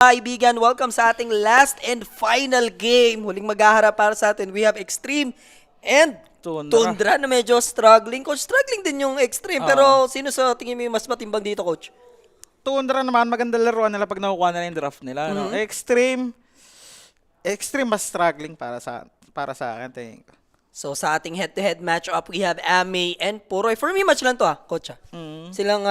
Kaibigan, welcome sa ating last and final game. Huling maghaharap para sa atin. We have Extreme and Tundra na medyo struggling. Coach, struggling din yung Extreme. Pero sino sa tingin mo yung mas matimbang dito, Coach? Tundra naman, maganda laruan nila pag nakukuha na yung draft nila. No? Extreme mas struggling para sa akin. Tingin ko. So sa ating head-to-head matchup, we have Ame and Puroy. For me, match lang to Coach. Silang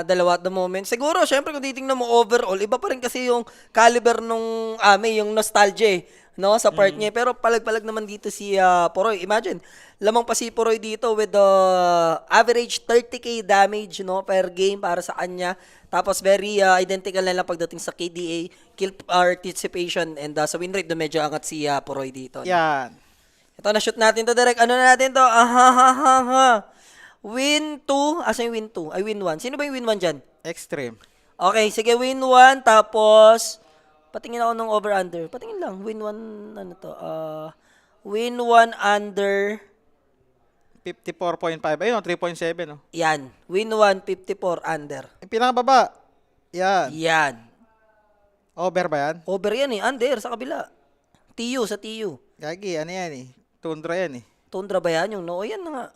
dalawa at the moment. Siguro, syempre kung titingnan mo overall, iba pa rin kasi yung caliber nung Ame, yung nostalgia no, sa part niya. Pero palag-palag naman dito si Puroy. Imagine, lamang pa si Puroy dito with the average 30k damage no, per game para sa kanya. Tapos very identical na lang pagdating sa KDA, kill participation, and sa win rate, medyo angat si Puroy dito. Yan. Ito, na-shoot natin to direct. Ano na natin to? Win 2. Asa yung win 2? Ay, win 1. Sino ba yung win 1 dyan? Extreme. Okay, sige, win 1. Tapos, patingin ako ng over-under. Patingin lang. Win 1, ano to? Win 1 under. 54.5. Ayun, 3.7. No? Yan. Win 1, 54 under. Yung pinakababa. Yan. Yan. Over ba yan? Over yan Under, sa kabila. TU, sa TU. Gagi, ano yan Tundra yan Tundra ba yan? Yung no? Yan na nga.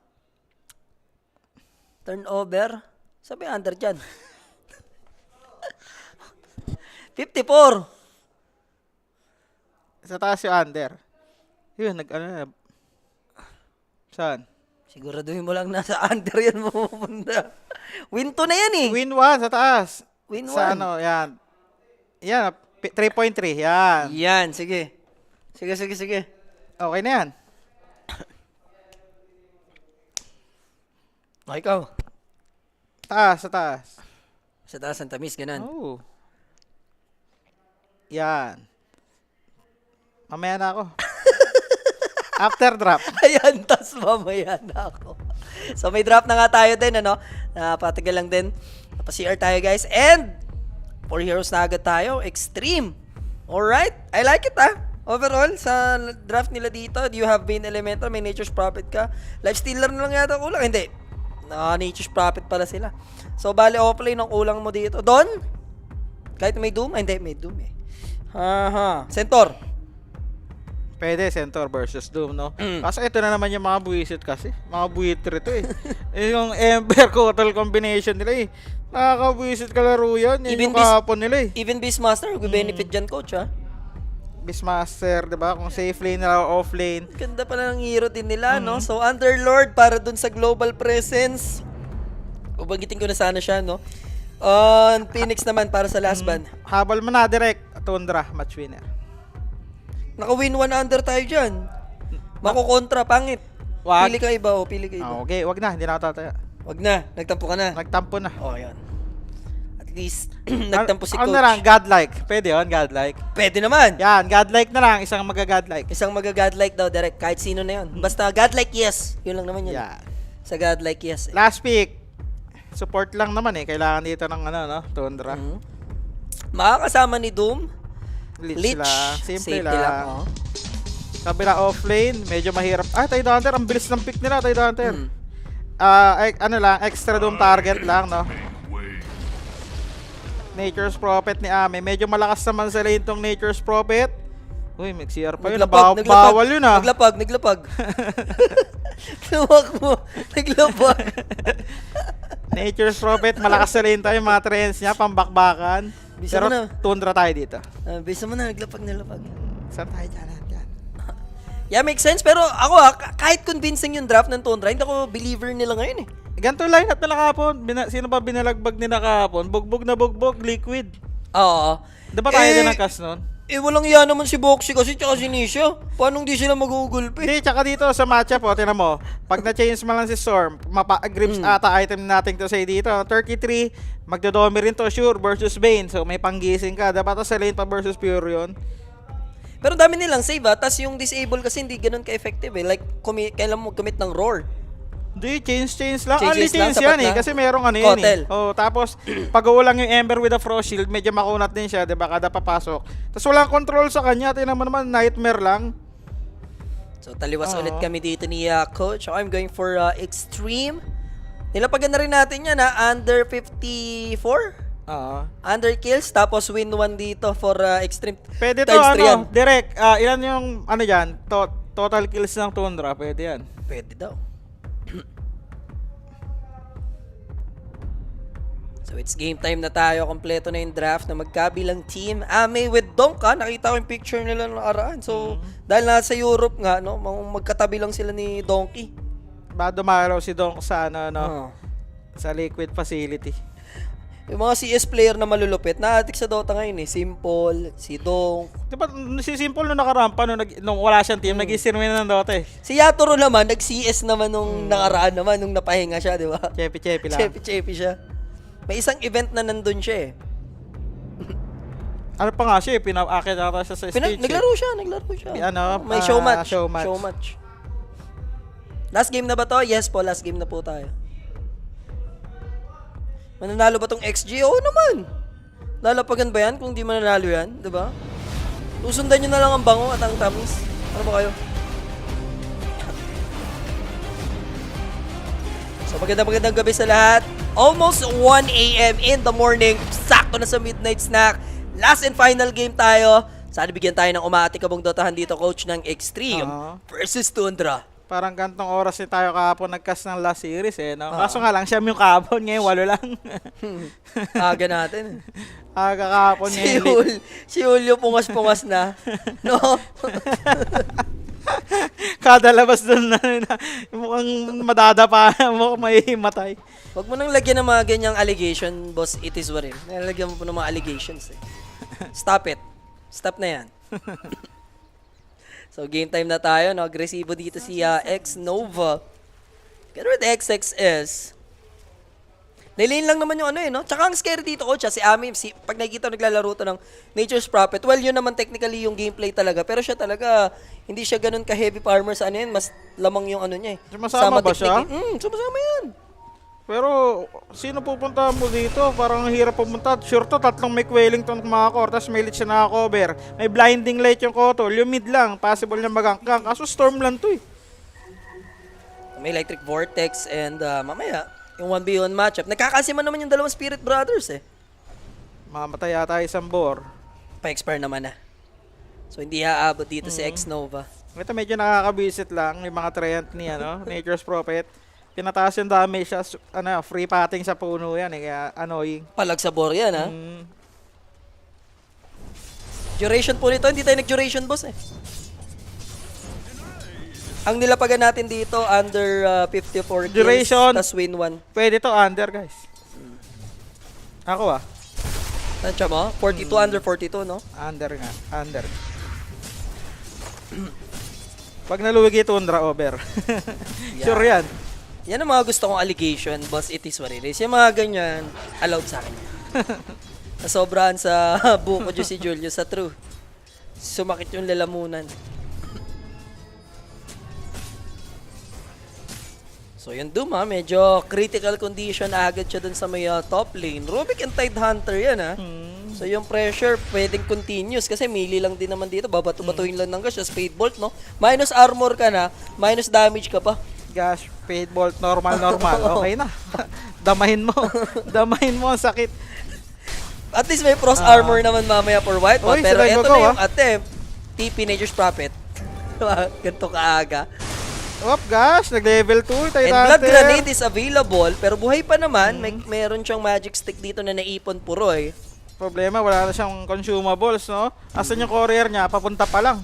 Turnover. Sabi under dyan. 54. Sa taas yung under. Yun, Saan? Siguraduhin mo lang nasa under yan mapupunta. Win 2 na yan Win 1 sa taas. Win 1. Sa ano, yan. Yan, 3.3. Yan. Yan, sige. Sige. Okay na yan. Ikaw. Sa taas. Sa taas ang tamis, ganun. Oh. Yan. Mamaya na ako. After drop. Ayan, tas mamaya na ako. So may drop na nga tayo din, ano? Napatagal lang din. Napa-CR tayo, guys. And 4 heroes na agad tayo. Extreme. Alright. I like it, Overall, sa draft nila dito, do you have Bane Elemental? May Nature's Prophet ka? Lifestealer na lang yata kulang? Hindi. Nature's Prophet pala sila. So, bali offlane ang kulang mo dito. Don? Kahit may Doom? Hindi, may Doom Centaur? Pwede, Centaur versus Doom, no? Kasi ito na naman yung mga buwisit kasi. Mga buwitre to yung Ember Kotal combination nila Nakakabuwisit kalaro yan. Yan yung kahapon nila Even Beastmaster, mag-benefit dyan, Coach, Beastmaster, diba? Kung safe lane na off lane. Ganda pala ng hero din nila, no? So, Underlord para dun sa global presence. Ubagitin ko na sana siya, no? Phoenix naman para sa last ban. Habol mo na direct. Tundra, match winner. Naka-win 1 under tayo dyan. Makukontra, pangit. Wag. Pili ka iba, pili ka iba. Okay, wag na. Hindi na ako tataya. Wag na, nagtampo ka na. Nagtampo na. Yan. At least, nagtampo si Coach. Ano na lang, godlike. Pwede yun, godlike. Pwede naman. Yan, godlike na lang. Isang magagodlike. Isang magagodlike daw, direct. Kahit sino na yun. Basta godlike, yes. Yun lang naman yun. Yan. Sa godlike, yes. Last pick. Support lang naman Kailangan dito ng Tundra. Makakasama ni Doom. Lich lang. Simple Safety lang. Kabila offlane, medyo mahirap. Tide Hunter, ang bilis ng pick nila, Tide Hunter. Extra Doom target lang, no? Nature's Prophet ni Ame. Medyo malakas naman sa lane tong Nature's Prophet. Uy, mag-CR pa yun. Bawal yun, Naglapag. Tuwak mo. Naglapag. Nature's Prophet, malakas sa lane tayo. Mga trends niya, pambakbakan. Pero Tundra tayo dito. Bisa mo na, naglapag. Saan tayo dyan? Yeah, makes sense. Pero ako kahit convincing yung draft ng Tundra, hindi ako believer nila ngayon Ganito lineup nila kahapon. Sino ba binalagbag nila kahapon? Bugbog na bugbog, liquid. Oo. Di ba tayo din ang cast nun? Walang iya naman si Boxy kasi tsaka si Nisha. Paano hindi sila magugulpi? Hindi, tsaka dito sa matchup, tinan mo. Pag na-change mo lang si Storm, grips ata item natin to say dito. 33, magdodomi rin to, sure, versus Bane. So, may panggising ka. Dapat sa lane pa versus Furion. Pero dami nilang save tas yung disable kasi hindi ganun ka-effective Like, kailan mo commit ng roar. Hindi, change lang. Changes lang, Change sapat yan na. kasi merong Kotel. Tapos, pag ulang yung Ember with a Frost Shield, medyo makunat din siya, diba? Kada papasok. Tapos walang control sa kanya, tingnan mo naman, nightmare lang. So, taliwas ulit kami dito ni Coach. I'm going for Extreme. Nilapagan na rin natin yan under 54. Under kills, tapos win 1 dito for extreme. Pwede to, times 3 yan. direct. Ilan yung, dyan, total kills ng Tundra, pwede yan. Pwede daw. So it's game time na tayo. Kompleto na yung draft na magkabilang team. Ame with Donka. Nakita ko yung picture nila ng nakaraan. So, dahil nasa Europe nga, no, magkatabi lang sila ni Donkey. Ba dumaraw si Donk sa Oh. sa liquid facility. Yung mga CS player na malulupit, na-addict sa Dota ngayon eh. Simple, si Donk. Diba, si Simple nung nakarampa, nung wala siyang team, nag-isirmi na ng Dota eh. Si Yatoro naman, nag-CS naman nung nakaraan naman, nung napahinga siya, di ba? Chepi-chepi lang. Chepi-chepi siya. May isang event na nandun siya eh. Ano pa nga siya eh, pinakakit ata siya sa stage. Naglaro siya. May showmatch. Showmatch. Last game na ba to? Yes po, last game na po tayo. Mananalo ba tong XG? Oo naman. Lalapagan ba yan kung di mananalo yan? Diba? Susundan nyo na lang ang bango at ang tamis. Ano ba kayo? So magandang gabi sa lahat. Almost 1 a.m. in the morning. Sakto na sa midnight snack. Last and final game tayo. Sana bigyan tayo ng umaatikabong dotahan dito, coach ng Extreme versus Tundra. Parang gantong oras ni tayo kahapon nag-cast ng last series eh, no? Kaso nga lang, siya yung kahapon, ngayon 8 lang. Aga natin. Aga kahapon ngayon. Si Julio pungas-pungas na. No? Kada labas doon na mukhang madadapa, mukhang maihimatay. Huwag mo nang lagyan ng mga ganyang allegation, boss. It is what it. Nalagyan mo po ng mga allegations eh. Stop it. Stop na yan. So, game time na tayo. No? Agresibo dito si X-Nova. Pero what the XX is, nilin lang naman yung ano eh, no? Tsaka ang scary dito, coach, si Ami, pag nakikita naglalaro to ng Nature's Prophet, well, yun naman technically yung gameplay talaga. Pero siya talaga, hindi siya ganun ka-heavy farmer sa ano yun. Mas lamang yung ano niya eh. Sumasama ba siya? Sumasama yan. Pero, sino pupunta mo dito? Parang hirap pumunta. Sure to, 3 may Wellington kumakor, tapos may lit siya nakakover. May blinding light yung Kotol. Yung mid lang, possible niya magangkang. Kaso storm lang to eh. May Electric Vortex and mamaya, yung 1v1 matchup. Nagkakasiman naman yung dalawang Spirit Brothers eh. Mamatay yata isang bore. Pa-expire naman na. So, hindi haabot dito si X-Nova. Ito medyo nakakabisit lang yung mga treant ni Nature's Prophet. Pinataas yung damage siya, free patting sa puno yan eh, kaya annoying. Palagsabor yan ha. Duration po nito, hindi tayo nag-duration boss eh. Ang nilapagan natin dito, under 54 kills, duration, tas win 1. Pwede to under guys. Ako Tansya mo? 42 under 42, no? Under nga, under. Pag naluwag yung Tundra, over. Sure yan. Yan ang mga gusto kong allegation, boss. It is what it is. Yung mga ganyan, allowed sa akin. Nasobrahan sa buko dyan si Julio sa true. Sumakit yung lalamunan. So yun Doom medyo critical condition agad siya dun sa may top lane. Rubik and Tidehunter yan So yung pressure pwedeng continuous kasi melee lang din naman dito. Babato-batuin lang ng gas, Spade Bolt, no? Minus armor ka na, minus damage ka pa. Gosh, Spade Bolt, normal. Okay na. Damahin mo ang sakit. At least may frost armor naman mamaya for white bot. Pero ito na yung attempt. TP Nature's Prophet. Ganito kaaga. Gosh, nag-level 2. And Blood Grenade is available. Pero buhay pa naman. Meron siyang magic stick dito na naipon Puroy. Problema, wala na siyang consumables, no? Asan yung courier niya? Papunta pa lang.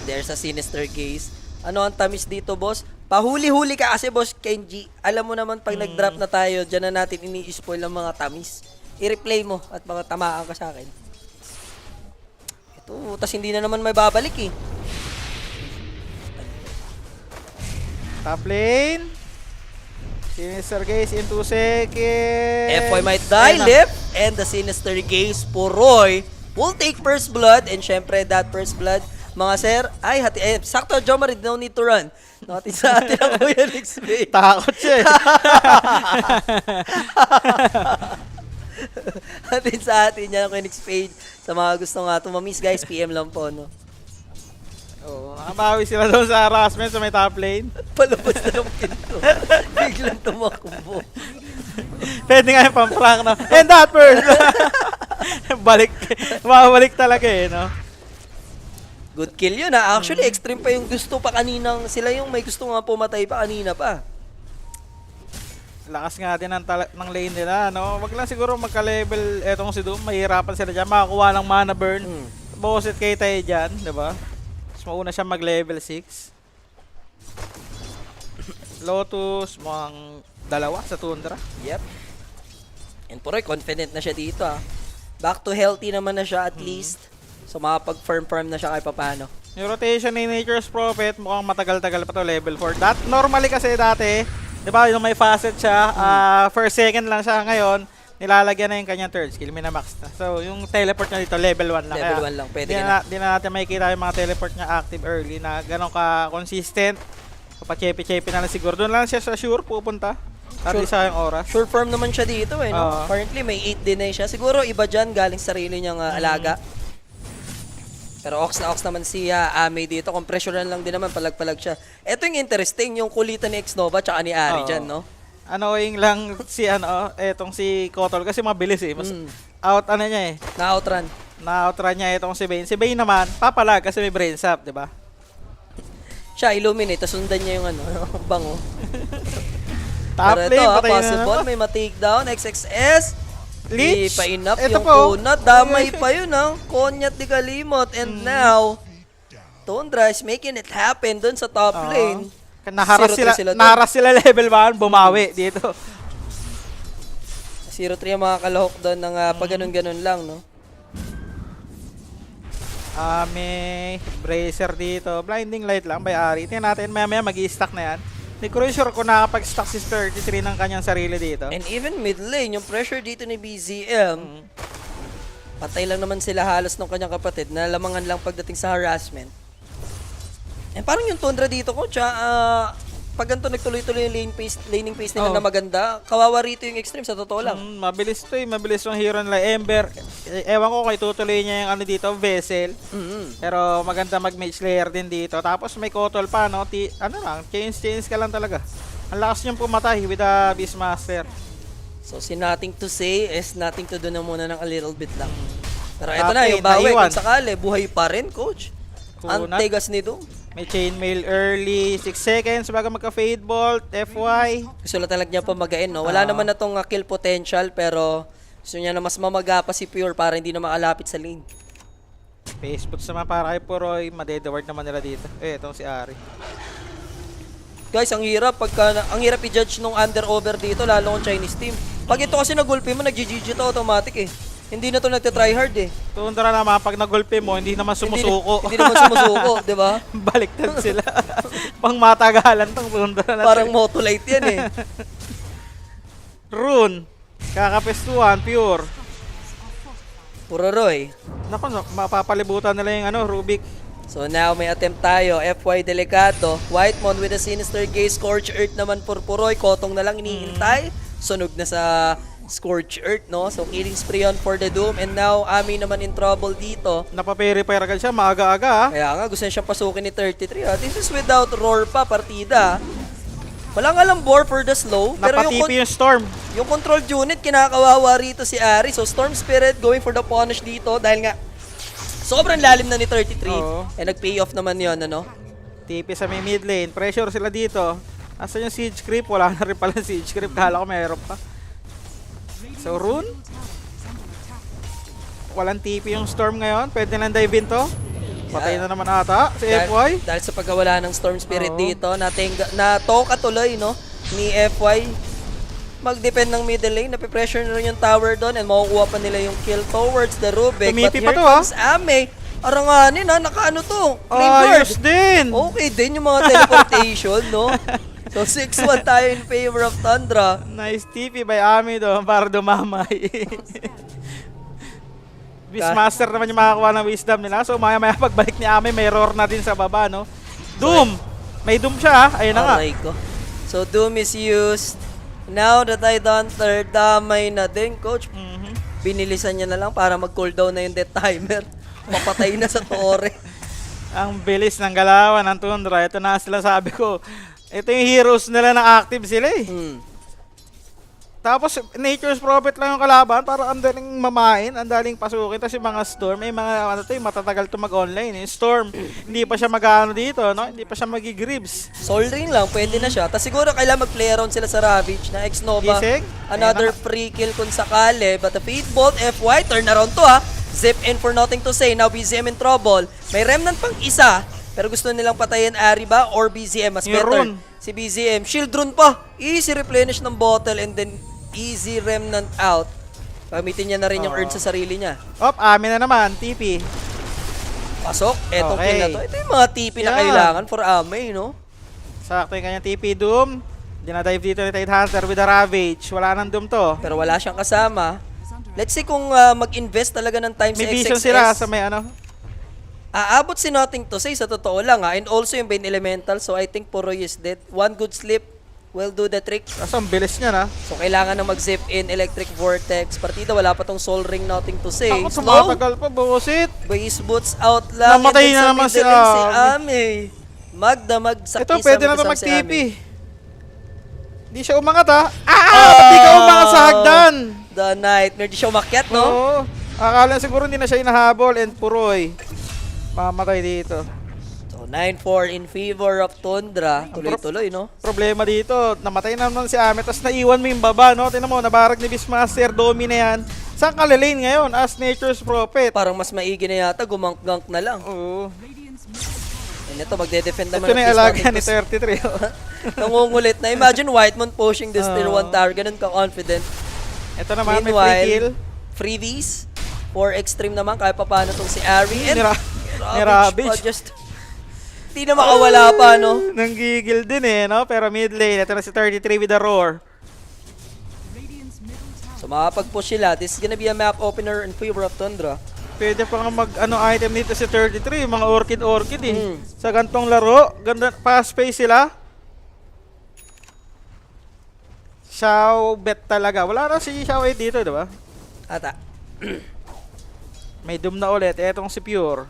There's a Sinister Gaze. Ano ang tamis dito, boss? Pahuli-huli ka kasi, boss Kenji. Alam mo naman, pag nag-drop na tayo, dyan na natin ini-spoil ang mga tamis. I-replay mo at mga tamaan ka sa akin. Ito, tas hindi na naman may babalik eh. Top lane. Sinister Gaze in 2 seconds. FY might die, left. And the Sinister Gaze, Puroy, will take first blood. And syempre, that first blood, mga sir, ay hati, sakto, Jomarid, no need to run. Natin sa atin ang Kuya Nix Bay. Takot siya eh. Atin sa atin yan ang Kuya Nix Bay. Sa mga gusto nga tumamis, guys, PM lang po, no? Oo, nakabawi sila doon sa harassment sa may top lane. Palabas na ng pinto. Biglang tumakbo. Pwede nga yung pang-prank, no? And that first! Mabalik talaga eh, no? Good kill yun ha. Actually, extreme pa yung gusto pa kaninang, sila yung may gusto nga pumatay pa kanina pa. Lakas nga din ng lane nila, no? Wag lang siguro magka-level etong si Doom. Mahirapan sila dyan. Makakuha ng mana burn. Bosit kay tayo dyan, diba? Mas mauna siya mag-level 6. Lotus, mukhang dalawa sa Tundra. Yep. And Puroy, confident na siya dito ha. Back to healthy naman na siya at least. So makapag-farm na siya kahit papano. Yung rotation ni Nature's Prophet, mukhang matagal-tagal pa to, level 4. Normally kasi dati, di ba, yung may facet siya, first second lang siya ngayon, nilalagyan na yung kanyang third skill, minamax na. So, yung teleport niya dito, level 1 lang. Level 1 lang, pwede ka na. Di na natin makikita yung mga teleport niya active early na gano'n ka-consistent. Papachepe-chepe na lang siguro. Doon lang siya sa sure pupunta. At Sure. isa yung oras. Sure farm naman siya dito eh, no? Currently, may 8 din na siya. Siguro, iba dyan, galing sarili niyang alaga. Pero ox naman si Ame dito. Compressionan lang din naman, palag-palag siya. Ito yung interesting, yung kulitan ni Xnova tsaka ni Ari dyan, no? Annoying lang si etong si Kotol kasi mabilis eh. Mas out niya eh. Na-outrun. Na-outrun niya itong si Bane. Si Bane naman, papalag kasi may brain sap, di ba? Siya, illuminate, tapos sundan niya yung bango. Top Pero lane, ito, patay possible, na. may ma-takedown, XXS. Leech. Di pa enough Ito yung po. kunat. Damay pa yun, ha? Konyat di kalimot. And now, Tundra is making it happen dun sa top lane. Naharas sila level 1, bumawi dito. 0-3 ang mga kalahok doon ng pag ganun-ganun lang, no? May bracer dito. Blinding light lang by Ari. Tingnan natin, maya mag-i-stack na yan. Hindi ko rin sure kung nakapag-stack si 33 ng kanyang sarili dito. And even mid lane, yung pressure dito ni BZM, patay lang naman sila halos ng kanyang kapatid. Nalamangan lang pagdating sa harassment. And parang yung Tundra dito, coach, pag ganito nagtuloy-tuloy yung laning pace nila na maganda, kawawa rito yung extreme sa totoo lang. Mabilis to eh. Mabilis yung hero nila. Ember, ewan ko kay tutuloy niya yung dito, Vessel. Pero maganda mag-mage layer din dito. Tapos may Kotol pa, no? Change ka lang talaga. Ang lakas niyang pumatay with a Beastmaster. So, nothing to say is nothing to do na muna ng a little bit lang. Pero eto na, yung Naiwan. bawi, kung sakali, buhay pa rin, coach. Ang tigas nito. May chainmail early, 6 seconds bago magka-fade bolt, FY. Gusto lang talaga niya pa magain, no? Wala naman na tong kill potential, pero gusto niya na mas mamaga pa si Pure para hindi na makalapit sa lane. Face boots naman para kay Puroy, madedeward naman nila dito. Itong si Ari. Guys, ang hirap ang hirap i-judge nung under-over dito, lalo kung Chinese team. Pag ito kasi nagulpi mo, nag-GG to automatic eh. Hindi na to nagte-try hard eh. Tundra naman, pag nagulpi mo, hindi naman sumusuko. Hindi naman sumusuko, di ba? Baliktad sila. Pang matagalan tong Tundra na. Parang motolite yan eh. Rune. Kakapestuhan, Pure. Puro Roy. Naku, mapapalibutan nila yung Rubik. So now may attempt tayo, FY Delicado. Whitemon with a sinister gaze, Scorch Earth naman for Puroy. Kotong na lang iniintay. Sunog na sa Scorch Earth, no? So killing spree on for the Doom. And now, Ami naman in trouble dito. Napapirify agad siya, maaga-aga. Kaya nga, gusto niya siyang pasukin ni 33. This is without roar pa, partida. Wala nga lang bore for the slow. Pero Napatipi yung Storm. yung control unit, kinakawawa rito si Ari. So Storm Spirit going for the punish dito dahil nga sobrang lalim na ni 33. Oo. Nag-pay off naman yun, ano? TP sa may mid lane. Pressure sila dito. Asan yung siege creep? Wala na rin pala siege creep. Kala ko mayroon pa. So, Rune. Walang TP yung Storm ngayon. Pwede nang dive in to. Patay na naman ata si FY. Dahil sa pagkawala ng Storm Spirit dito, na-toka tuloy, no? Ni FY. Mag-depend ng middle lane. Napipressure na rin yung tower doon and makukuha pa nila yung kill towards the Rubik. Tumipi But pa here to, comes Ame. Aranganin ha, nakaano to? Flame Bird. Ayos din! Okay din yung mga teleportation, no? So 6-1 tayo in favor of Tundra. Nice TP by Ami doon para dumamay. Beastmaster naman yung makakuha ng wisdom nila. So maya-maya pagbalik ni Ami, may roar na din sa baba, no? Doom! May Doom siya, ayun na nga. Aray ko. So Doom is used. Now that I done third, damay na din, coach. Binilisan niya na lang para mag-cooldown na yung death timer. Mapatay na sa tore. Ang bilis ng galawan ng Tundra. Ito na sila sabi ko. Ito yung heroes nila na active sila eh. Tapos, Nature's Prophet lang yung kalaban. Parang ang daling mamain, ang daling pasukin. Tapos yung mga Storm, may mga ano to, matatagal to mag-online. Yung Storm, hindi pa siya mag-ano dito, no? Hindi pa siya mag-gribs. Sol Ring lang, pwede na siya. Tapos siguro kailangan mag-play around sila sa Ravage na X-Nova. Gising? Another free kill kung sakali. But the Fate Bolt, FY, turn around to ha. Zip in for nothing to say. Now BZM in trouble. May Remnant pang isa. Pero gusto nilang patayin Ari ba or BZM? Mas Yung better. rune. Si BZM. Shield rune pa. Easy replenish ng bottle and then easy Remnant out. Gamitin niya na rin yung earn sa sarili niya. Op, amin na naman, TP. Pasok. Etong Okay. kill na to. Ito yung mga TP na Yeah. kailangan for Ame, no? Sakto yung kanyang TP Doom. Dinadive dito ni Tidehunter with a Ravage. Wala nang Doom to. Pero wala siyang kasama. Let's see kung mag-invest talaga ng time May sa vision XXS. sila sa may ano. Aabot si Nothing to say sa totoo lang ha. And also yung Bane Elemental. So I think Puroy is dead. One good slip will do the trick. Kaso ang bilis niya na. So kailangan na mag-zip in Electric Vortex. Partida wala pa tong Soul Ring, Nothing to say. Ako Slow. tumatagal pa, busit. Base boots out lang. Namatay And then na sa naman si middle lane Ame. Ame. Magdamag sa Ito, kisame pwede na ito kasama si mag-TP. Ame. Hindi siya umangat ha. Hindi ka umangat sa hagdan. The Nightmare. Di siya umakyat, no? Oo. Akala siguro hindi na siya inahabol and Puroy. Mamatay dito. So 9-4 in favor of Tundra. Tuloy-tuloy, no? Problema dito, namatay na naman si Ame, tapos naiwan mo yung baba, no? Tingnan mo, nabarag ni Beastmaster, Domi na yan. Saan ka lilane ngayon as Nature's Prophet? Parang mas maigi na yata, gumunk-gunk na lang. Oo. And ito, magde-defend naman Ito na yung ng alaga Beast ni Nothing 33. oh. to- Nangungulit na. Imagine Whitemon pushing this tier 1 Oo. tower. Ganun ka-confident. Ito naman, may free kill. Freebies. For extreme naman, kahit pa paano tong si Ari. And Ni Ravage. pa, just di na makawala pa, no? Nanggigil din eh, no? Pero mid lane, ito na si 33 with a roar. So makapag-push sila. This is gonna be a map opener in favor of Tundra. Pwede pa nga mag-item dito si 33, mga orchid eh. Mm. Sa gantong laro, ganda, fast pace sila. Xiao bet talaga. Wala na si Xiao 8 dito, di ba? Ata. May Doom na ulit. Etong si Pure.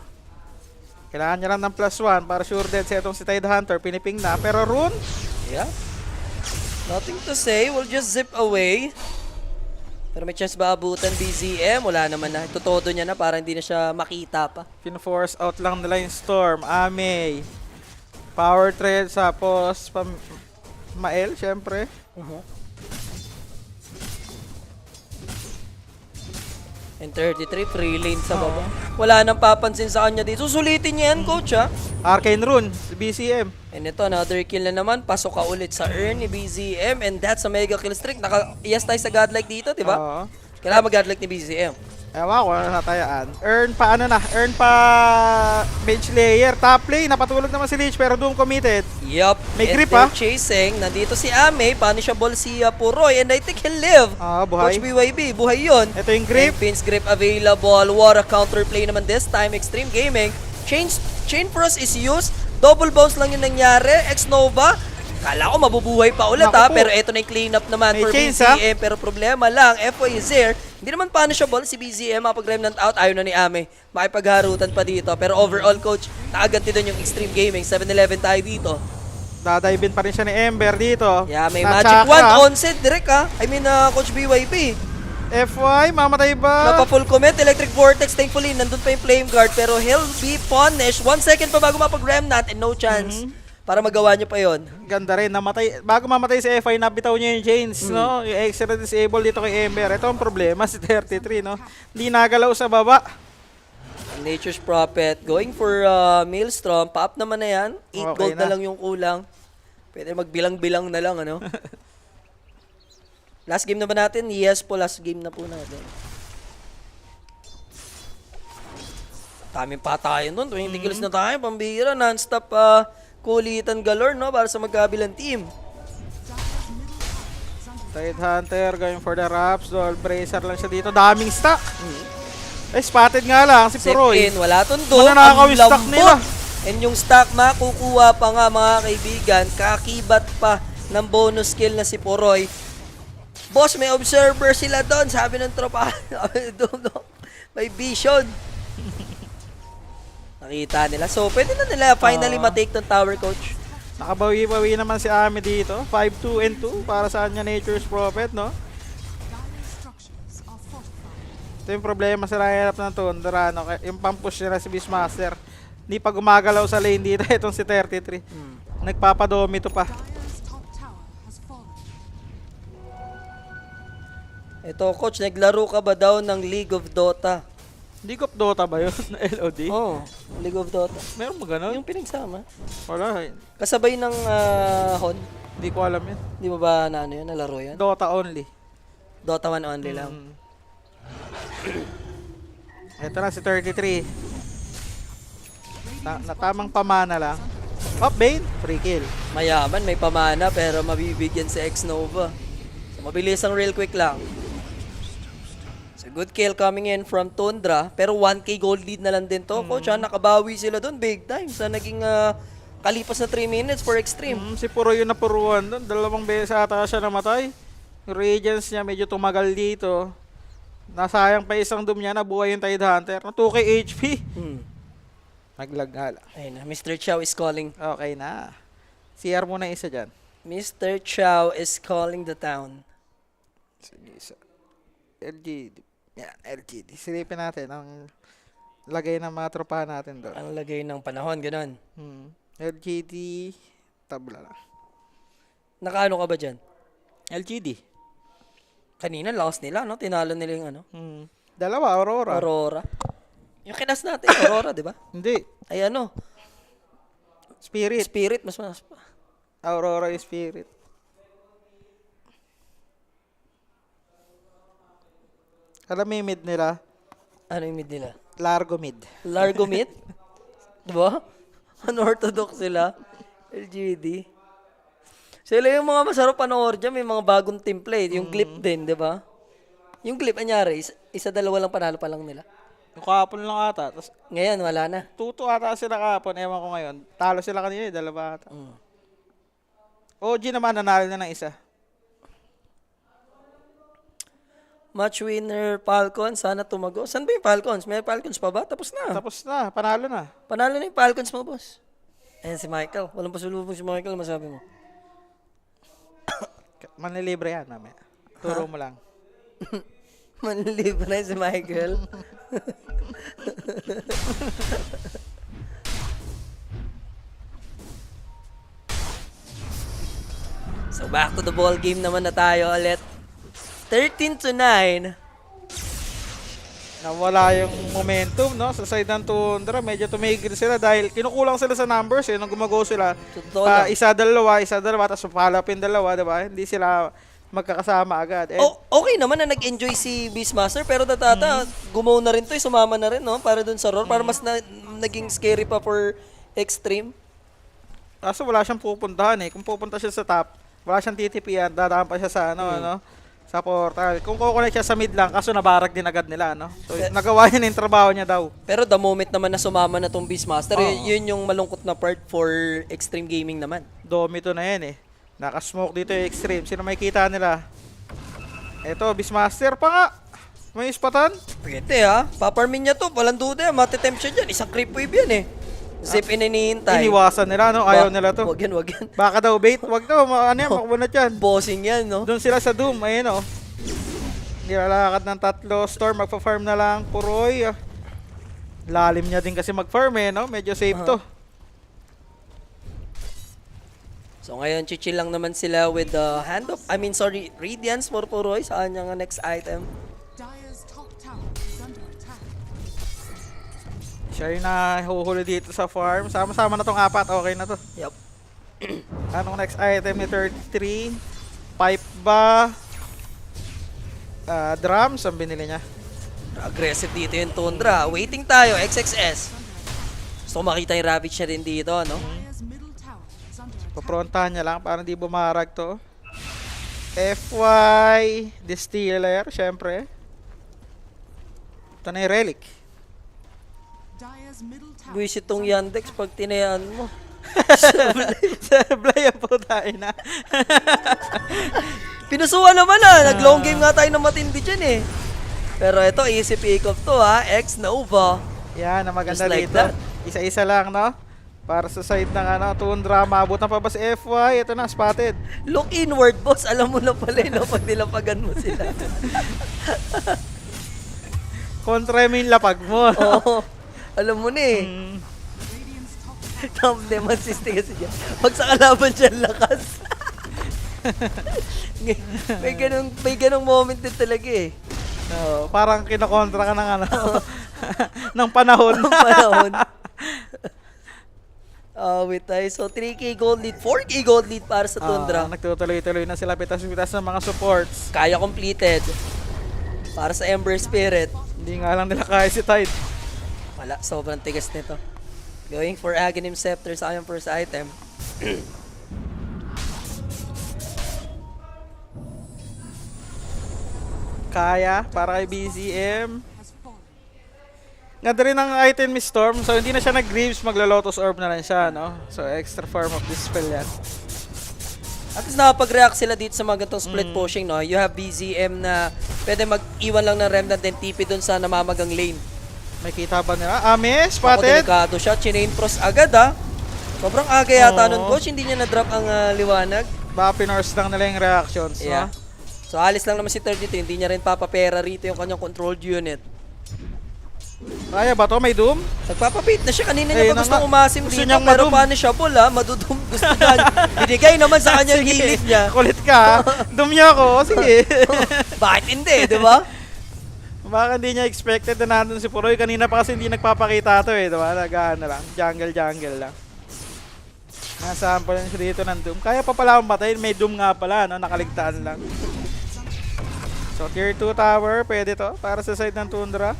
Kailangan niya lang ng +1 para sure dead sa etong si Tidehunter. Piniping na. Pero Rune, Yeah. Nothing to say. We'll just zip away. Pero may chance ba abutan BZM? Wala naman na. Tutodo niya na para hindi na siya makita pa. pin-force out lang nila yung Storm. Ame. Power Tread sa post. Mael, syempre. And 33, free lane sa baba. Wala nang papansin sa kanya dito. Susulitin niya yan, coach, ha? Arcane Rune, si BCM. And ito, another kill na naman. Pasok ka ulit sa earn ni BZM. And that's a mega kill streak. Naka-yes tayo sa godlike dito, di ba? Oo. Kailangan mag-godlike ni BZM. Ewan ko, ano natayaan. Earn pa ano na, earn pa bench layer. Top lane, napatulog naman si Lich pero Doom committed. Yup. May And grip, they're ah. chasing. Nandito si Ame. Punishable si Puroy. And I think he'll live. Buhay. Coach BYB, buhay yun. Ito yung grip. And Finn's grip available. What a counterplay naman this time. Extreme Gaming. Chain Frost is used. Double bounce lang yung nangyari. X-Nova. Kala ko mabubuhay pa ulit Naku ha. po. Pero eto na yung cleanup naman May for chains, BZM. Pero problema lang. FY is there. Hindi naman punishable si BZM. Mapag-remnant out. Ayaw na ni Ame. Makipagharutan pa dito. Pero overall coach, nakaganti doon yung Extreme Gaming. 7-11 tayo dito. Dadive pa rin siya ni Ember dito. Yeah, may Na magic chakra. wand onset direct ha. I mean, Coach BYP. FY, mamatay ba? Napa-full commit, Electric Vortex, thankfully, nandun pa yung Flame Guard, pero he'll be punished. 1 second pa bago mapag-remnant and no chance para magawa niyo pa yon. Ganda rin, namatay. Bago mamatay si FY, nabitaw niya yung chains, no? Yung extra disable dito kay Ember. Ito ang problema, si 33, no? Hindi nagalaw sa baba. Nature's Prophet, going for Maelstrom, pa-up naman na yan. 8 Okay gold na na. lang yung kulang. Pwede magbilang-bilang na lang, ano? Last game na ba natin? Yes po, last game na po natin. Daming patayan doon. 20 kills na tayo. Pambira. Non-stop kulitan galore, no? Para sa magkabilang team. Tidehunter going for the wraps. Dual bracer lang siya dito. Daming stack. Spotted nga lang si Zip Puroy. in. Wala tondo. Mananakaw Ang yung stock lambot. nila. And yung stock makukuha pa nga mga kaibigan. Kakibat pa ng bonus skill na si Puroy. Boss, may observer sila doon. Sabi ng tropa. May vision. Nakita nila. So, pwede na nila finally matake ng tower, coach. Nakabawi-bawi naman si Ame dito. 5-2 and 2 para sa kanya Nature's Prophet, no? Ito yung problema sa lineup ng Tundra, no? Yung pampush nila si Beastmaster. Hindi pa gumagalaw sa lane dito itong si 33. Nagpapadomito pa. Dire's top tower has fallen. Ito, coach, naglaro ka ba daw ng League of Dota? League of Dota ba yun? LOD? Oh, League of Dota. Meron ba ganun? Yung pinagsama. Wala. Kasabay ng Hon. Hindi ko alam yun. Di mo ba na ano yun, nalaro yan? Dota only. Dota 1 only lang. Ito na si 33. Na tamang pamana lang. Up Bane, free kill. Mayaman, may pamana, pero mabibigyan si X-Nova. So, mabilis ang real quick lang. So, good kill coming in from Tundra. Pero 1k gold lead na lang din to. Coach, nakabawi sila doon big time sa naging kalipas na 3 minutes for Extreme. Si Puro yung napuruan doon. 2 beses ata siya namatay. Yung Radiance niya medyo tumagal dito. Nasayang pa isang doom niya, nabuhay yung Tide Hunter. Na 2k HP. Naglag nga lang. Ayun na, Mr. Chow is calling. Okay na. CR muna isa dyan. Mr. Chow is calling the town. Sige, isa. LGD. Yan, LGD. Silipin natin ang lagay ng mga tropa natin doon. Ang lagay ng panahon, ganun. LGD. Tabla lang. Nakaano ka ba dyan? LGD. Kanina, lost nila, no? Tinalo nila yung ano? Dalawa, Aurora. Aurora. Yung kinas natin, Aurora, di ba? Hindi. Ay ano, Spirit. Spirit, mas pa. Aurora yung Spirit. Alam mo yung mid nila? Ano yung mid nila? Largo mid. Largo mid? Di ba? Unorthodox sila. LGD. Sila yung mga masarap panoorin dyan. May mga bagong template. Yung clip din, di ba? Yung clip, anyari, isa dalawa lang panalo pa lang nila. Yung kahapon lang ata. Tapos Ngayon, wala na. tuto ata sila kahapon. Ewan ko ngayon. Talo sila kanina. Dalawa ata. OG naman nanalo na ng isa. Match winner, Falcons. Sana tumago. Saan ba yung Falcons? May Falcons pa ba? Tapos na. Tapos na. Panalo na. Panalo na yung Falcons mo, boss. Ayan si Michael. Walang pasulubong si Michael, masabi mo. Manlilibre yan mamaya. Turo mo lang. Manlilibre na si Michael. So back to the ball game naman na tayo ulit. 13-9. Nawala yung momentum, no? Sa side ng Tundra, medyo tumigil sila dahil kinukulang sila sa numbers, eh. Nung gumago sila, Totoo lang. isa, dalawa, tapos palapin dalawa, diba? Hindi sila magkakasama agad. And, Okay naman na nag-enjoy si Beastmaster, pero tatata, gumaw na rin to, sumama na rin, no? Para dun sa roar, para mas naging scary pa for Extreme. kaso wala siyang pupuntahan, eh. Kung pupunta siya sa top, wala siyang TTP-an, dadaan pa siya sa ano, sa portal. Kung kukunik siya sa mid lang, kaso nabarag din agad nila, no? So, nagawa niya na yung trabaho niya daw. Pero the moment naman na sumama na tong Beastmaster, yun yung malungkot na part for Extreme Gaming naman. Domito na yan, eh. Nakasmoke dito yung Extreme. Sino makikita nila? Eto, Beastmaster pa nga. May ispatan. Pwede ha. Paparmin niya to. Walang duda. Matitempt siya dyan. Isang creep wave yan eh. Zip in hinihintay. Iniwasan nila, no? Ayaw nila to. Wag yan, wag yan. Baka daw bait. Wag daw. Ano yan? Makabunat yan. Bossing yan, no? Doon sila sa Doom. Ayun, oh. Nilalakad ng 3. Storm, magpa-farm na lang. Puroy. Lalim niya din kasi mag-farm, eh, no? Medyo safe to. So ngayon, chill lang naman sila with the Radiance for Puroy sa kanyang next item. Dire's top tower is under attack. Siya yung nahuhuli dito sa farm. Sama-sama na tong 4. Okay na to. Yup. Anong next item ni 33? Pipe ba? Drums ang binili niya. Aggressive dito yung Tundra. Waiting tayo, XXS. Gusto ko makita yung Ravage niya rin dito, no? Dire's middle tower is under attack. Paprontahan niya lang para hindi bumarag to. FY Distiller, syempre. Ito na yung relic. Dire's middle tower. Buwisit tong Yandex pag tinayaan mo. Sablay po tayo na. Pinusuan naman nag-long game nga tayo ng matindi dyan eh. Pero ito, easy pick-up to ha. X-Nova. Yan, ang maganda Just like dito. that. Isa-isa lang, no? Para sa side ng Tundra, maabot na pa ba si FY? Ito na, spotted. Look inward, boss. Alam mo na pala, no? Pag nilapagan mo sila. Kontra mo yung lapag mo. Oo. Alam mo na eh. Radiant's top Top dem assist kasi dyan. Pag sa kalaban siya lakas. may ganong moment din talaga eh. No, parang kinokontra ka ng ano, ng panahon. Ang panahon. Wait tayo. So 3K gold lead, 4K gold lead para sa Tundra. Nagtutuloy-tuloy na sila pitas-pitas ng mga supports. Kaya completed. Para sa Ember Spirit. Hindi nga lang nila kaya si Tide. Wala, sobrang tigas nito. Going for Aghanim Scepter sa kanyang first item. Kaya para kay BCM. has fallen. Ganda rin ang item ni Storm. So hindi na siya nag-Greaves, maglo-Lotus Orb na lang siya, no? So extra form of Dispel yan. At least nakapag-react sila dito sa mga ganitong split pushing, no? You have BZM na pwede mag-iwan lang ng Remnant and TP dun sa namamagang lane. May kita ba nila? Miss, Ako spotted. delikado siya. Chinain Frost agad, ha? Sobrang aga yata nun, coach. Hindi niya na-drop ang liwanag. Baka pinorse lang nila yung reactions, Yeah. no? So, alis lang naman si 32. Hindi niya rin papapera rito yung kanyang controlled unit. Kaya ba to? May Doom? Nagpapapit na siya. Kanina Ayun niya pa na gusto nga. umasim Gusto dito. niyang Pero madum. punishable, ha? Madudum. Gusto niya. Binigay naman sa kanyang Sige. gilid niya. Kulit ka. Doom niya ako. Sige. Bakit hindi, di ba? Baka hindi niya expected na nandun si Puroy. Kanina pa kasi hindi nagpapakita to eh. Diba? Nag-ano lang. Jungle lang. Nasample lang siya dito ng Doom. Kaya pa pala akong patayin. May Doom nga pala. No? Nakaligtaan lang. So tier 2 tower. Pwede to. Para sa side ng Tundra.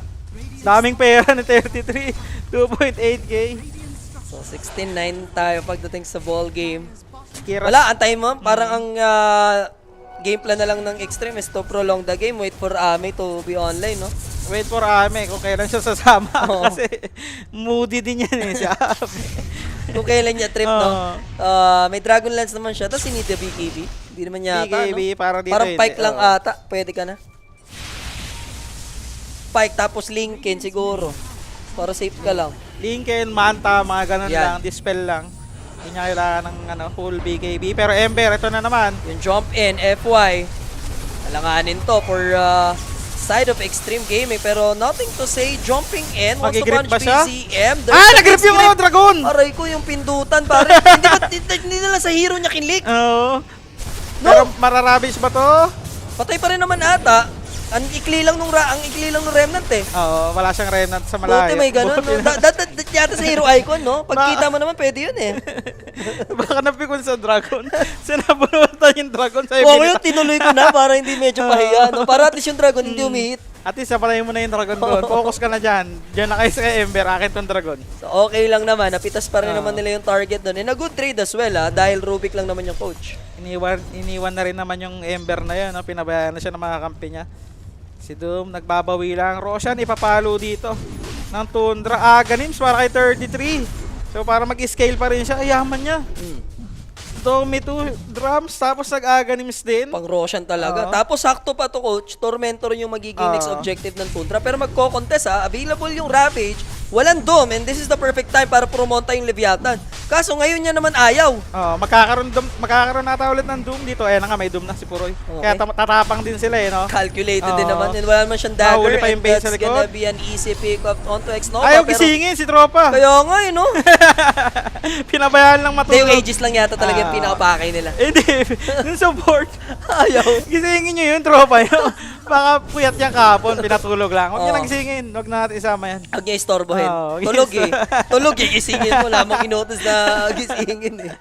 Daming pera ni 33. 2.8k. So, 16-9 tayo pagdating sa ball game. Kiras. Wala, antayin mo. Parang ang game plan na lang ng Extreme is to prolong the game. Wait for Ame to be online, no? Wait for Ame kung kailan siya sasama. Oo. Kasi moody din yan eh si Ame. Kung kailan niya trip, no? Oo. May Dragon Lance naman siya. Tapos sinita BKB. Hindi naman yata, BKB, no? para dito Parang hindi. Pike lang Oo. ata. Pwede ka na. Pike tapos Lincoln siguro. Para safe ka lang. Lincoln, Manta, mga ganun Yan. lang, Dispel lang. Hindi niya kailangan ng full BKB. Pero Ember, ito na naman. Yung jump in, FY. Alanganin to for side of Extreme Gaming. Pero nothing to say. Jumping in. Wants to Mag-grip punch ba siya? BZM. Nag-grip yung mga dragon! Aray ko yung pindutan. Pare, hindi na lang sa hero niya kinlik. Oo. Pero mararabish ba to? Patay pa rin naman ata. Ang ikli lang nung remnant eh. Oo, wala siyang remnant sa malayo. Buti may ganun. No? Buti na- Yata sa hero icon, no? Pagkita mo naman, pwede yun eh. Baka napikon sa dragon. Sinabunutan yung dragon sa Oo, yun, tinuloy ko na para hindi medyo pahiya. No? Para at least yung dragon hindi umihit. At least, napatayin mo na yung dragon doon. Focus ka na dyan. Diyan na kayo sa Ember. Akin tong dragon. So, okay lang naman. Napitas pa rin naman nila yung target doon. And a good trade as well, dahil Rubik lang naman yung coach. Iniwan na rin naman yung Ember na yun. No? Pinabayaan na siya ng mga kampi niya. Si Doom, nagbabawi lang. Roshan, ipapalo dito. Ng Tundra. Aghanim, para kay 33. So, para mag-scale pa rin siya. Ayaman niya. Domi 2 drums, tapos nag-Aghanims din. Pang Roshan talaga. Oo. Tapos sakto pa to coach, Tormentor yung magiging next Oo. objective ng Tundra. Pero magko-contest available yung Ravage, walang Dome, and this is the perfect time para promonta yung Leviathan. Kaso ngayon niya naman ayaw. Magkakaroon nata ulit ng Doom dito. Ayan na nga, may Doom na si Puroy. Okay. Kaya tatapang din sila eh, no? Calculated din Oo. naman, and wala naman siyang dagger, Mahuli pa yung and base that's sa gonna likod. be an easy pick up onto X-Nova. Ayaw pero gisingin si tropa. kaya nga eh, no? Pinabayaan lang Hindi, yung matulog. Aegis lang yata talaga yung pinakapakay nila. Hindi, yung support. Ayaw. Gisingin nyo yun, tropa yun. Baka puyat niya kahapon, pinatulog lang. Huwag niyo Oo. lang gisingin. Huwag na natin isama yan. Huwag niya istorbohin. Oo, Tulog eh. Tulog eh, gisingin mo. Lamang inutos na gisingin eh.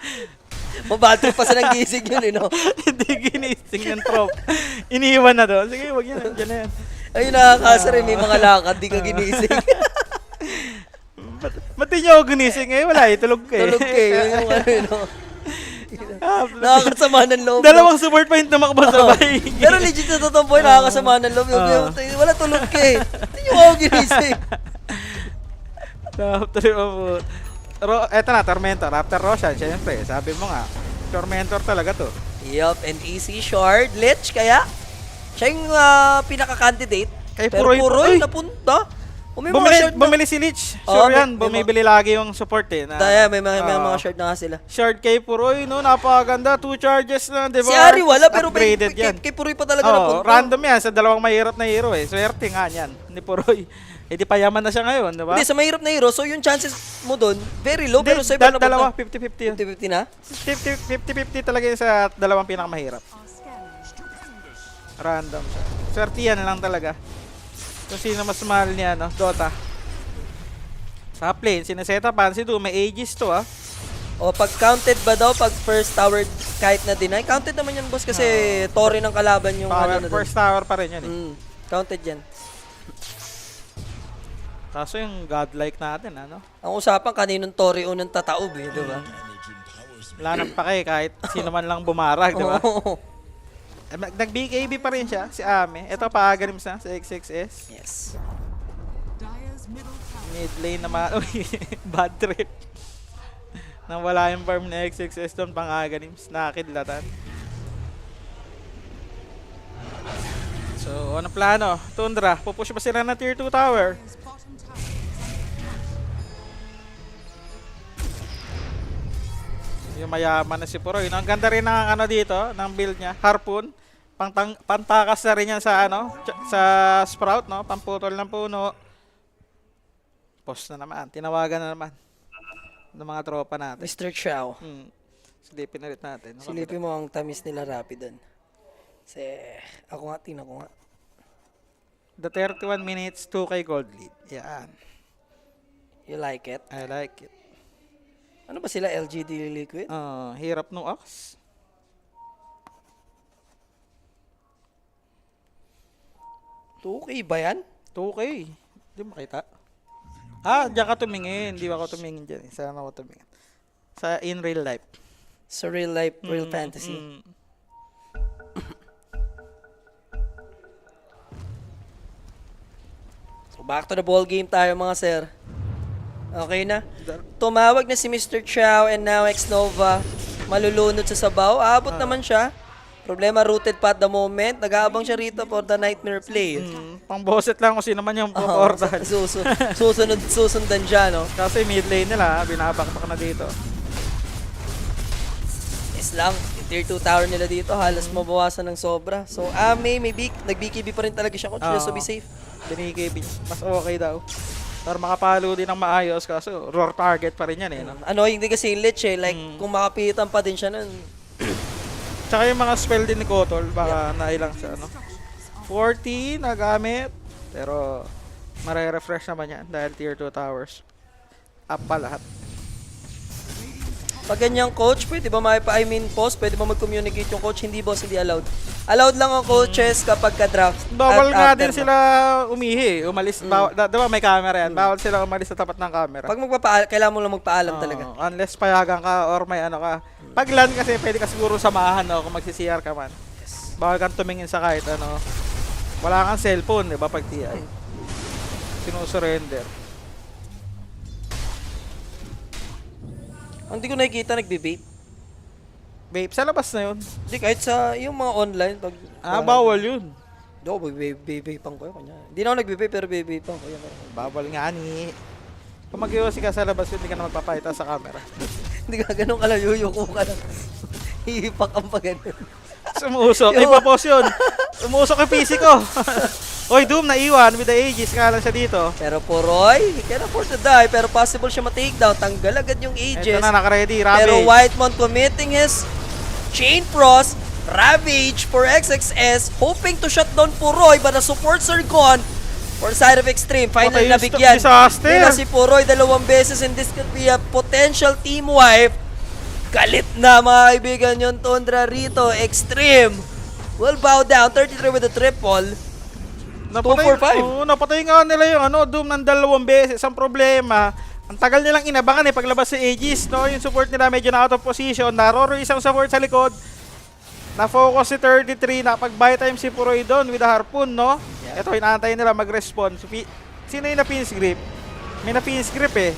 Mabatrip pa sa nang gising yun eh, no? Hindi ginising ng trop. Iniiwan na doon. Sige, huwag yan. Diyan na yan. Ayun, nakakasar eh. May mga lakad, di ka ginising. Ba't di niyo ako ginising eh? Wala eh, tulog ka eh. Tulog ka eh. Yun yung ano, eh, no? Ah, Nakakasama ng loob. no? Dalawang support point tumakbo sabay. Pero legit sa totoo po, nakakasama ng loob. Wala tulog ka eh. Hindi nyo ako ginising. Eto na, Tormentor. After Roshan, syempre, sabi mo nga, Tormentor talaga to. Yup, and easy shard. Lich, kaya? Siya yung pinaka-candidate. Kay Pero Puroy, Puroy, Puroy. napunta. O may mga short na. Bumili si Lich. Oo, Sure yan, may bumibili lagi yung support eh. Na, Daya, may mga Oo. short na nga sila. Short kay Puroy, no? Napakaganda. 2 charges na, di ba? Si Ari wala, pero upgraded yan. kay Puroy pa talaga Oo, napunta. random yan sa dalawang mahirap na hero eh. Swerte nga yan ni Puroy. Eh di payaman na siya ngayon, di ba? Hindi, sa mahirap na hero, so yung chances mo doon, very low, pero sa iba Dalawa, napunta. 50-50 yun. 50-50 na? 50-50 talaga yun sa dalawang pinakamahirap. Are scanning. Random siya. Swerte yan lang talaga. Kung sino mas mahal niya, no? Dota. Sa plane, sinesetapan si Doom. May Aegis to, ah. O pag counted ba daw, pag first tower kahit na deny? Counted naman yan, boss, kasi Tori ng kalaban yung Power, ano na first tower pa rin yan, eh. counted yan. Kaso yung godlike natin, ano? Ang usapan, kaninong Tori unang tataob eh, di ba? Wala nang pake kahit sino man lang bumarag, di ba? Oo. Nag-BKB pa rin siya, si Ame. Ito, paagarims na sa X6S. Yes. Dire's middle tower. Mid lane naman. Uy, bad trip. Nang wala yung farm na X6S doon, pang-agarims. Nakakidlatan. So, ano plano? Tundra, pupush ba sila na tier 2 tower? Dire's bottom tower is under attack. Yung mayaman na si Puroy. No? Ang ganda rin ng ano dito, ng build niya. Harpoon. Pantakas na rin yan sa ano, sa Sprout, no? Pamputol ng puno. Post na naman. Tinawagan na naman ng mga tropa natin. Mr. Chow. Silipin ulit natin. Silipin mo ang tamis nila Rapidon. Kasi, ako nga, tingnan ko nga. The 31 minutes, 2k gold lead. Yan. You like it? I like it. Ano ba sila, LGD Liquid? Hirap no Ox. Okay ba yan? 2k. Hindi makita. Diyan ka tumingin. Hindi ako tumingin dyan. Saan ako tumingin? Sa in real life. Sa real life, real fantasy. So back to the ball game tayo mga sir. Okay na. Tumawag na si Mr. Chow and now X-Nova. Malulunod sa sabaw. Aabot naman siya. Problema rooted pa at the moment. Nag-aabang siya rito for the nightmare play. Pang-boset lang kung sino man yung puportahan. Susundan siya, no? Kasi mid lane nila, binabakbak na dito. Is lang. Yung tier 2 tower nila dito, halos mabawasan ng sobra. So, may nag-BKB pa rin talaga siya, coach, just to be safe. BKB. Mas okay daw. Para makapalo din ng maayos kaso roar target pa rin yan eh. No? Annoying din kasi yung Lich eh. Like, kung makapitan pa din siya nun. Tsaka yung mga spell din ni Kotol, baka nailang siya. No? 40 nagamit. Pero mare-refresh naman yan dahil tier 2 towers. Up pa lahat. Pag ganyan coach, pwede ba post, pwede ba mag-communicate yung coach? Hindi boss, hindi allowed. Allowed lang ang coaches kapag ka-draft. Bawal at nga after din mo. sila umihi. Umalis. Diba may camera yan? Bawal sila umalis sa tapat ng camera. Pag kailangan mo lang magpaalam talaga. Unless payagan ka or may ano ka. Pag LAN kasi pwede ka siguro samahan no, kung magsi-CR ka man. Bawal kang tumingin sa kahit ano. Wala kang cellphone, di ba, pag TI. Sinusurrender. Hindi ko nakikita nagbe-vape. Vape, sa labas na yun. Hindi, kahit sa yung mga online. Pag, Bawal yun. Hindi ako, vape-pang ko yun. Kanya. Hindi na ako nagbe-vape, pero vape-pang ko yun. Bawal nga ni. Kung mag-iwasi ka sa labas yun, hindi ka na magpapakita sa camera. Hindi ka ganun ka lang, yuyuko ka lang. Hihipak ang pa ganun. Sumusok. Ay, papos yun. Sumusok yung PC ko. Oy, Doom, naiwan with the Aegis. Kaya lang siya dito. Pero Puroy, he can afford to die. Pero possible siya ma-takedown. Tanggal agad yung Ito Aegis. na, naka-ready. Ravage. Pero Whitemon committing his Chain Frost, Ravage for XXS, hoping to shut down Puroy, but the supports are gone for side of Extreme. Finally Okay, nabigyan disaster. nila si Puroy 2 beses and this could be a potential team wipe. Galit na mga kaibigan yung Tundra rito. Extreme will bow down. 33 with the triple. 2-4-5. Oo, napatay nga nila yung Doom ng 2 beses. Ang problema, ang tagal nilang inabangan paglabas sa Aegis, no? Yung support nila medyo na out of position. Naroro isang support sa likod. Na-focus si 33, nakapag-buy time si Puroy doon with a harpoon, no? Yeah. Ito, inaantay nila mag-response. Sino yung na-pins grip? May na-pins grip eh.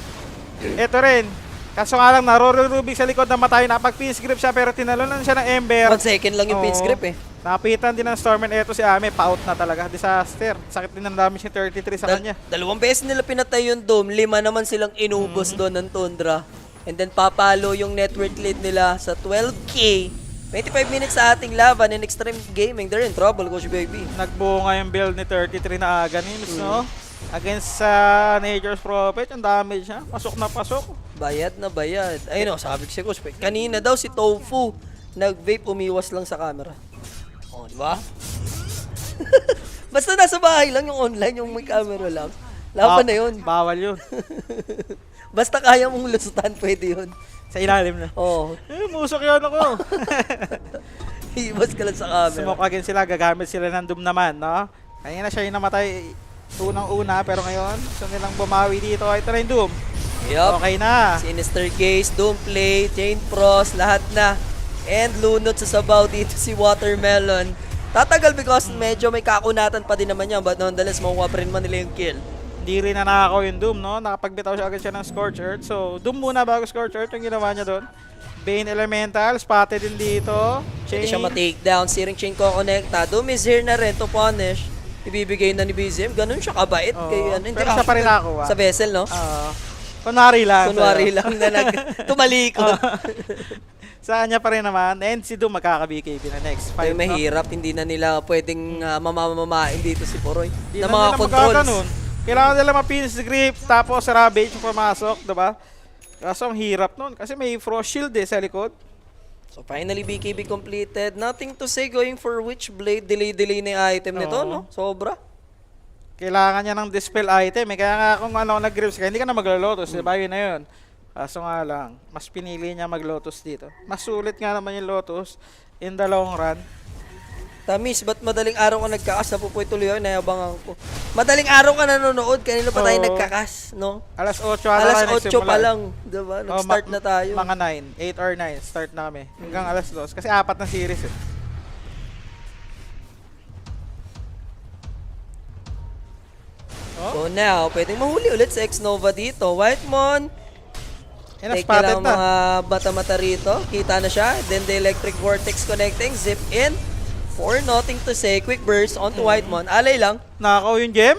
Ito rin. Kaso nga lang, Naroro Rubik sa likod na matay. Nakapag-pins grip siya pero tinalonan siya ng Ember. 1 second lang yung pin script eh. Napitan din ng Storm and eto si Ame, pa-out na talaga. Disaster. Sakit din ng damage ni 33 sa kanya. Dalawang beses nila pinatay yung Dome, 5 naman silang inubos doon ng Tundra. And then papalo yung network lead nila sa 12K. 25 minutes sa ating laban in Extreme Gaming. They're in trouble, Coach Baby. Nagbuo nga yung build ni 33 na Aghanim, no? Against sa Nature's Prophet, yung damage niya. Pasok na pasok. Bayad na bayad. Ayun o, sabi ko si Coach Baby. Kanina daw si Tofu, nag-vape, umiwas lang sa camera. O, di ba? Basta nasa bahay lang yung online, yung may camera lang. Laban na yun. Bawal yun. Basta kaya mong lusutan, pwede yun. Sa ilalim na. Oo. Musok yun ako. Iwas ka lang sa camera. Smoke again sila, gagamit sila ng Doom naman, no? Kanina siya yung namatay unang-una, pero ngayon, gusto nilang bumawi dito. Ito na yung Doom. Yup. Okay na. Sinister Case, Doomplay, Chain Frost, lahat na. And lunot sa sabaw dito si Watermelon. Tatagal because medyo may kakunatan pa din naman yan, but nonetheless, makuha pa rin man nila yung kill. Hindi rin na nakakaw yung Doom, no? Nakapagbitaw siya agad siya ng Scorch Earth. So, Doom muna bago Scorch Earth yung ginawa niya doon. Bane Elemental, spotted din dito. Pwede siya ma-takedown, Searing Chain ko connecta. Doom is here na rin to punish. Ibibigay na ni BZM. Ganun siya kabait. Oo. Kaya, hindi, Pero siya pa rin nakakuha. Sa vessel, no? Kunwari lang. Kunwari lang na tumalikod. Sa kanya pa rin naman. And si Doom magkaka-BKB na next. Ay, 5, mahirap. Hindi na nila pwedeng mamamamain dito si Poroy. Di Na na mga nila controls. magkakanon. Kailangan nila ma-pins grip, tapos Ravage pumasok, diba? Kaso ang hirap nun, kasi may Frost Shield sa likod. So finally, BKB completed. Nothing to say going for Witch Blade. Delay na yung item nito, Oo. no? Sobra. Kailangan niya ng dispel item. Kaya nga kung ano nag-grips ka, hindi ka na maglo-lotus, diba? Yun na yun. Kaso nga lang, mas pinili niya mag-lotus dito. Mas sulit nga naman yung lotus in the long run. Tamis, ba't madaling araw ka nagkakas? Napupoy tuloy ako, nayabangan ko. Madaling araw ka nanonood, kanina pa tayo Oo. nagkakas, no? Alas 8 Alas 8 nagsimula. pa lang, diba? Nag-start na tayo. Mga 9, 8 or 9, start na kami. Hanggang alas 2. Kasi 4 na series eh. So now, pwedeng mahuli ulit sa X-Nova dito. Whitemon, take spotted lang na. mga bata-mata rito. Kita na siya. Then the Electric Vortex connecting. Zip in. For nothing to say. Quick burst onto Whitemon. Alay lang. Nakakaw yung gem?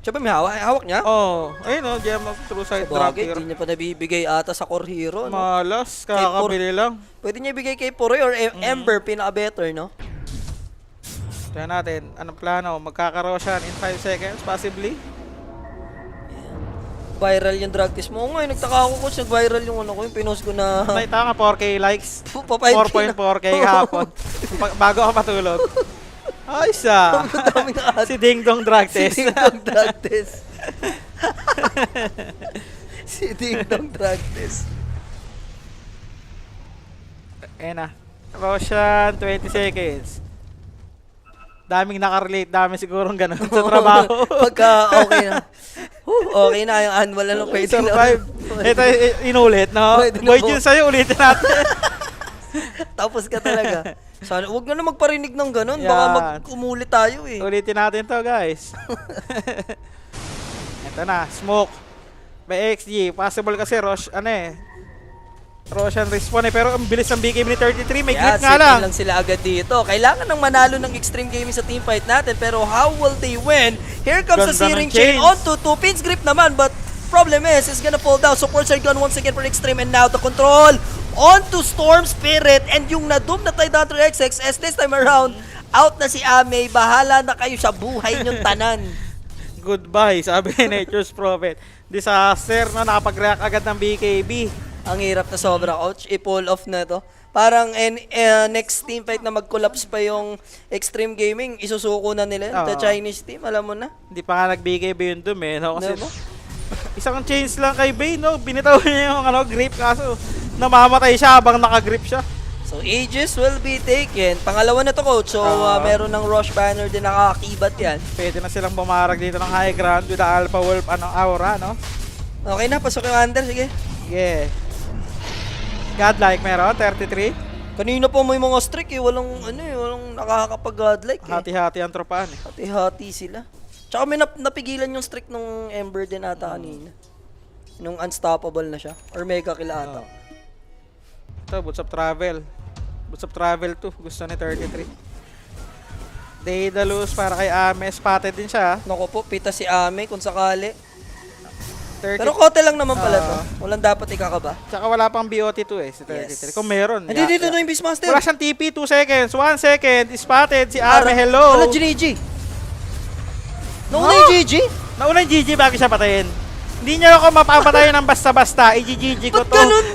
Siya ba may hawak niya? Oh, ayun oh, gem of true side Sabagay, drop hindi niya pa nabibigay ata sa core hero, no? Malas, kakabili lang. Pwede niya ibigay kay Poroy or Ember, pinaka-better, no? Tignan natin, anong plano? Magkaka-Roshan in 5 seconds, possibly? Viral yung drug test mo. Ngayon, nagtaka ako coach, nag-viral yung ano ko, yung pinost ko na... May tanga, 4K likes. 4.4K 4.4K hapon. Bago ako matulog. Ay, sa. Si Ding Dong drug test. Si Ding Dong drug test. Si Ding Dong drug test. Ayan na. Roshan, 20 seconds. Daming nakarelate, dami sigurong ganun sa trabaho. Pagka okay na. Okay na, yung annual na lang pwede na. Survive. Ito, inulit, no? Pwede na Boy, po. yun sa'yo, ulitin natin. Tapos ka talaga. Sana, huwag na magparinig ng ganun. Yan. Baka umulit tayo eh. Ulitin natin to, guys. Ito na, smoke. By XG, possible kasi Roshan respawn pero ang bilis ng BKB ni 33, may Yeah, grip nga lang. lang sila agad dito. Kailangan ng manalo ng Extreme Gaming sa teamfight natin, pero how will they win? Here comes the Ganda Searing ng Chain chains. onto 2 pins grip naman, but problem is, it's gonna fall down. Supports are gone once again for Extreme, and now the control onto Storm Spirit, and yung na-doom na Tidehunter XXS this time around, out na si Ame. Bahala na kayo sa buhay niyong tanan. Goodbye, sabi ni Nature's Prophet. Disaster na nakapag-react agad ng BKB. Ang hirap na sobra, coach. I-pull off na to. Parang next team fight na mag-collapse pa yung Extreme Gaming, isusuko na nila yun. The Oo. Chinese team, alam mo na. Hindi pa nga nag-BKB yung Doom eh. No? Kasi Diba? isang chains lang kay Bane, no? Binitaw niya yung grip kaso namamatay siya habang naka-grip siya. So Aegis will be taken. Pangalawa na to, coach. So meron ng Rush Banner din nakakakibat yan. Pwede na silang bumarag dito ng high ground with the Alpha Wolf aura, no? Okay na, pasok yung under. Sige. Yeah. Godlike meron, 33. Kanina pa may mga streak eh. Walang nakakapag-godlike eh. Hati-hati ang tropahan eh. Hati-hati sila. Tsaka may napigilan yung streak nung Ember din ata kanina. Nung unstoppable na siya. Or mega kill ata. Ito, Boots of Travel. Boots of Travel 2. Gusto ni 33. Daedalus para kay Ame. Spotted din siya. Naku po, pita si Ame kung sakali. 30. Pero kote lang naman pala to. Walang dapat ikakaba. Tsaka wala pang BOT2 eh, si 33. Yes. Kung meron. Hindi, dito na yung Beastmaster. Wala siyang TP, 2 seconds. 1 second, spotted si Ame, hello. Wala, Gigi. Nauna yung Gigi? Nauna yung GG bago siya patayin. Hindi niya ako mapapatayin ng basta-basta. I-GG ko Ba't to. ganun?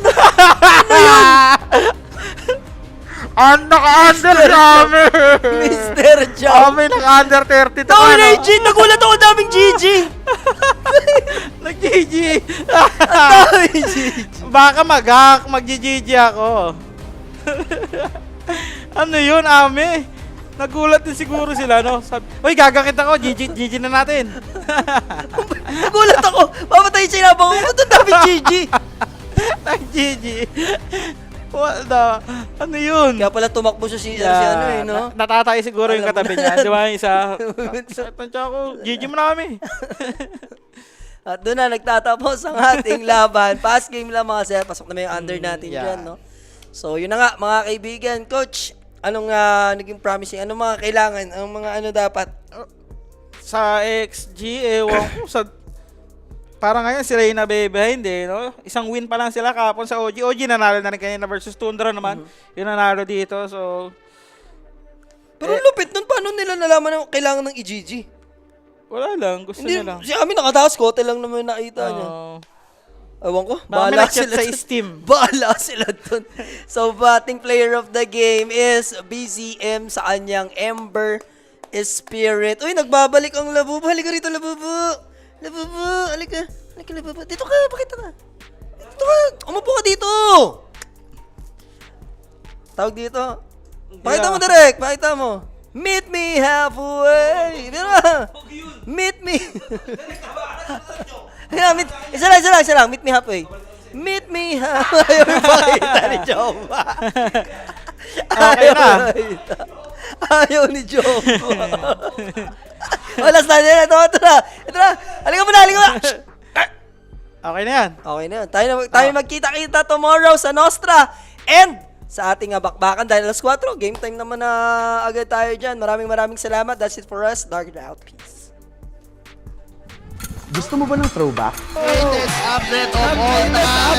Ang naka-under si Ame. Mr. Jam. Ame naka-under 30. Nauna yung Gigi. Nagulat ako daming Gigi. Nag-GG. Ang daming Gigi. Baka mag-GG ako. Ano yun, Ame? Nagulat din siguro sila, no? Sabi, uy, gagakit ako, GG na natin. Nagulat ako. Papatayin siya inabang ko. Ba't ang daming Gigi? Nag-GG. What the? Ano yun? Kaya pala tumakbo siya si ano eh, no? Natatay siguro yung Alam katabi mo niya. na. Di ba yung isa? Tansya ko, GG mo na kami. At doon na nagtatapos ang ating laban. Pass game lang mga sir. Pasok na yung under natin yeah. dyan, no? So, yun na nga, mga kaibigan. Coach, anong naging promising? Anong mga kailangan? Anong mga ano dapat? Sa XG, ewan ko. Parang ngayon sila yung nabe-behind eh, no? Isang win pa lang sila kapon sa OG. OG nanalo na rin kanina versus Tundra naman. Yung nanalo dito, so... Pero lupit nun, paano nila nalaman na kailangan ng i-GG? Wala lang, gusto Hindi, nyo lang. si Ami nakataas, kote lang naman nakita niya. Ewan ko, Baka may bahala nag-chat sila sa dun. Steam. Bahala sila dun. So, batting player of the game is BZM sa kanyang Ember Spirit. Uy, nagbabalik ang Labubu. Halika rito, Labubu. Labubu, halika. Halika, Labubu. Dito ka, pakita ka. Dito ka, umupo ka dito. Tawag dito. Pakita mo, Direk. Pakita mo. Meet me halfway. Dito ka. Meet me. Ayan, isa lang. Meet me halfway. Meet me halfway. Pakita ni Joma. Okay na. Ayaw ni Joma. Wala sa nila. Ito na. Halika mo na. Okay na yan. Okay na yun. Tayo magkita-kita tomorrow sa Nostra. And sa ating bakbakan dahil alas 4, game time naman na agad tayo dyan. Maraming salamat. That's it for us. Dark out. Peace. Gusto mo ba ng throwback? Latest update of all time.